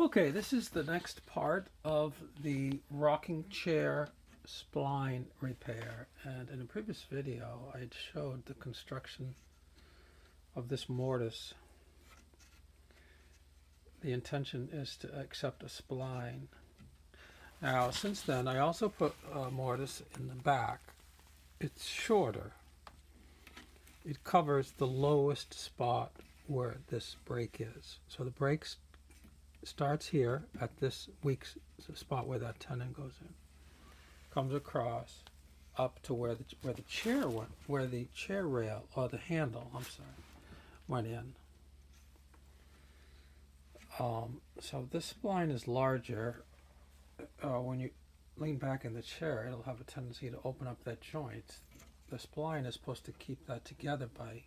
Okay, this is the next part of the rocking chair spline repair. And in a previous video, I had showed the construction of this mortise. The intention is to accept a spline. Now, since then, I also put a mortise in the back. It's shorter. It covers the lowest spot where this break is. So the break starts here at this weak spot where that tenon goes in, comes across up to where the chair went, where the chair rail or the handle, went in. So this spline is larger. When you lean back in the chair, it'll have a tendency to open up that joint. The spline is supposed to keep that together by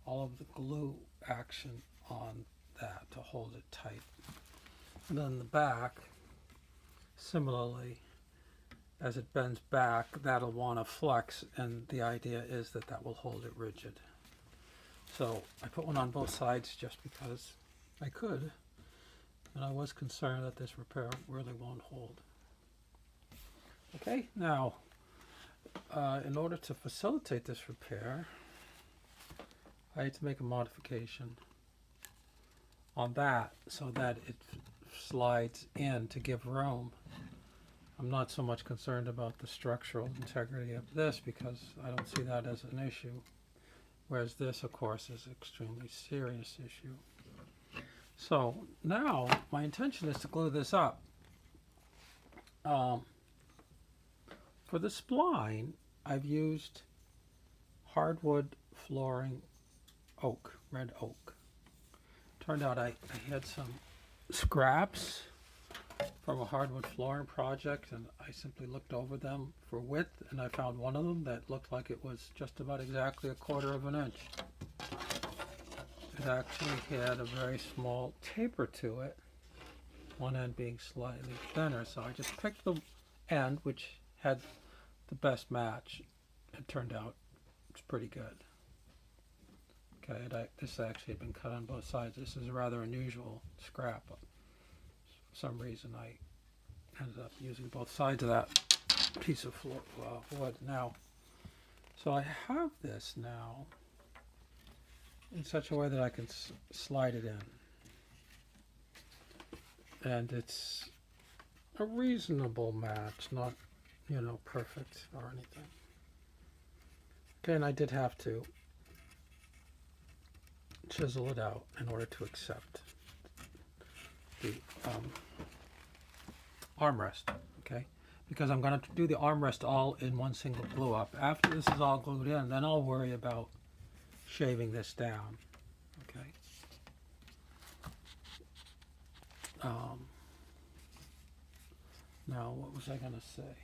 all of the glue action on that to hold it tight. And then the back, similarly, as it bends back, that'll want to flex, and the idea is that that will hold it rigid. So I put one on both sides just because I could, and I was concerned that this repair really won't hold. Okay, now in order to facilitate this repair, I had to make a modification on that so that it slides in to give room. I'm not so much concerned about the structural integrity of this because I don't see that as an issue, whereas this, of course, is an extremely serious issue. So now my intention is to glue this up. For the spline, I've used hardwood flooring oak, red oak. Turned out I had some scraps from a hardwood flooring project, and I simply looked over them for width, and I found one of them that looked like it was just about exactly 1/4 of an inch. It actually had a very small taper to it, one end being slightly thinner, so I just picked the end which had the best match. It turned out it's pretty good. Okay, this actually had been cut on both sides. This is a rather unusual scrap. For some reason I ended up using both sides of that piece of wood now. So I have this now in such a way that I can slide it in. And it's a reasonable match, not, perfect or anything. Okay, and I did have to chisel it out in order to accept the armrest, okay? Because I'm going to do the armrest all in one single glue up. After this is all glued in, then I'll worry about shaving this down, okay? Now, what was I going to say?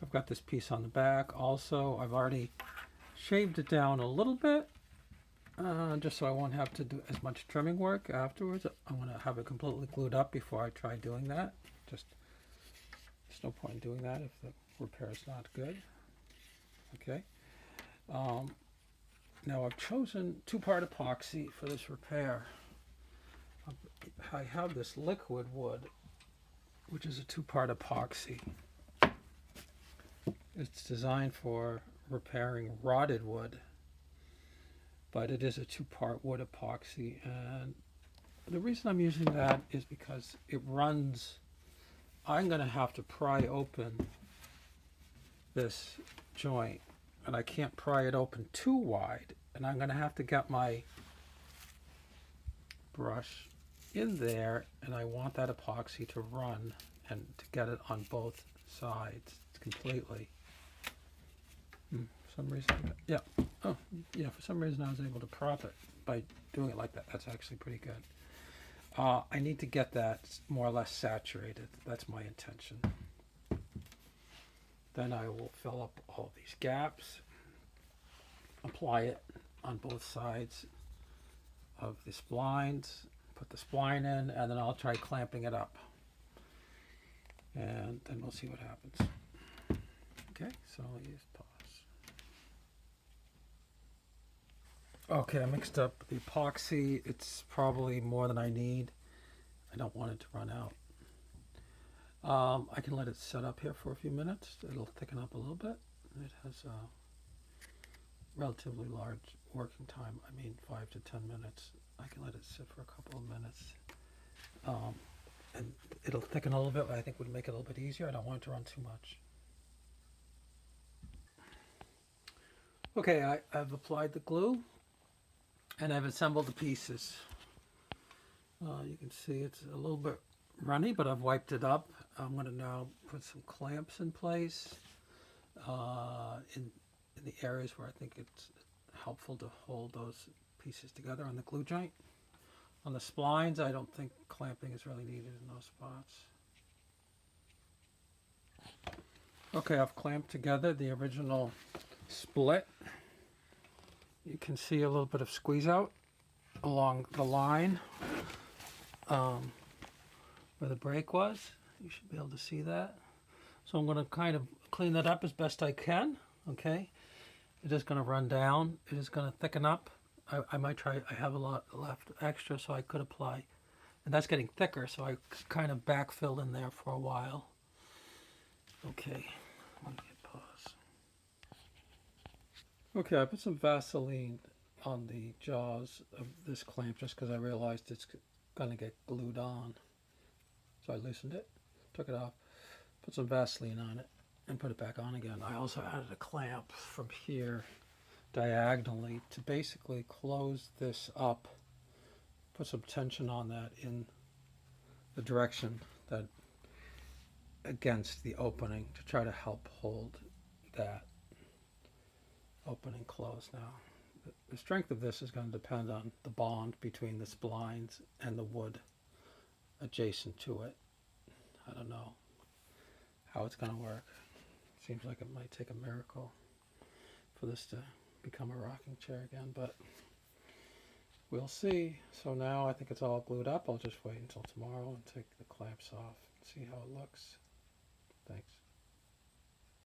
I've got this piece on the back also. I've already shaved it down a little bit, just so I won't have to do as much trimming work afterwards. I want to have it completely glued up before I try doing that. There's no point in doing that if the repair is not good. Okay. Now I've chosen 2-part epoxy for this repair. I have this liquid wood, which is a 2-part epoxy. It's designed for repairing rotted wood, but it is a 2-part wood epoxy, and the reason I'm using that is because it runs. I'm going to have to pry open this joint, and I can't pry it open too wide, and I'm going to have to get my brush in there, and I want that epoxy to run and to get it on both sides completely. For some reason, for some reason I was able to prop it by doing it like that. That's actually pretty good. I need to get that more or less saturated. That's my intention. Then I will fill up all these gaps, apply it on both sides of the splines, put the spline in, and then I'll try clamping it up. And then we'll see what happens. Okay, so I'll use pause. Okay, I mixed up the epoxy. It's probably more than I need. I don't want it to run out. I can let it set up here for a few minutes. It'll thicken up a little bit. It has a relatively large working time. I mean, 5 to 10 minutes. I can let it sit for a couple of minutes. And it'll thicken a little bit, but I think would make it a little bit easier. I don't want it to run too much. Okay, I've applied the glue and I've assembled the pieces. You can see it's a little bit runny, but I've wiped it up. I'm going to now put some clamps in place in the areas where I think it's helpful to hold those pieces together on the glue joint. On the splines, I don't think clamping is really needed in those spots. Okay, I've clamped together the original split. You can see a little bit of squeeze out along the line where the break was. You should be able to see that. So I'm going to kind of clean that up as best I can. Okay, it is going to run down. It is going to thicken up. I might try, I have a lot left extra, so I could apply, and that's getting thicker, so I kind of backfilled in there for a while. Okay, let me hit pause. Okay, I put some Vaseline on the jaws of this clamp just because I realized it's going to get glued on. So I loosened it, took it off, put some Vaseline on it, and put it back on again. I also added a clamp from here diagonally to basically close this up, put some tension on that in the direction that against the opening to try to help hold that opening closed. Now the strength of this is going to depend on the bond between the splines and the wood adjacent to it. I don't know how it's going to work. Seems like it might take a miracle for this to become a rocking chair again, but we'll see. So now I think it's all glued up. I'll just wait until tomorrow and take the clamps off and see how it looks. Thanks.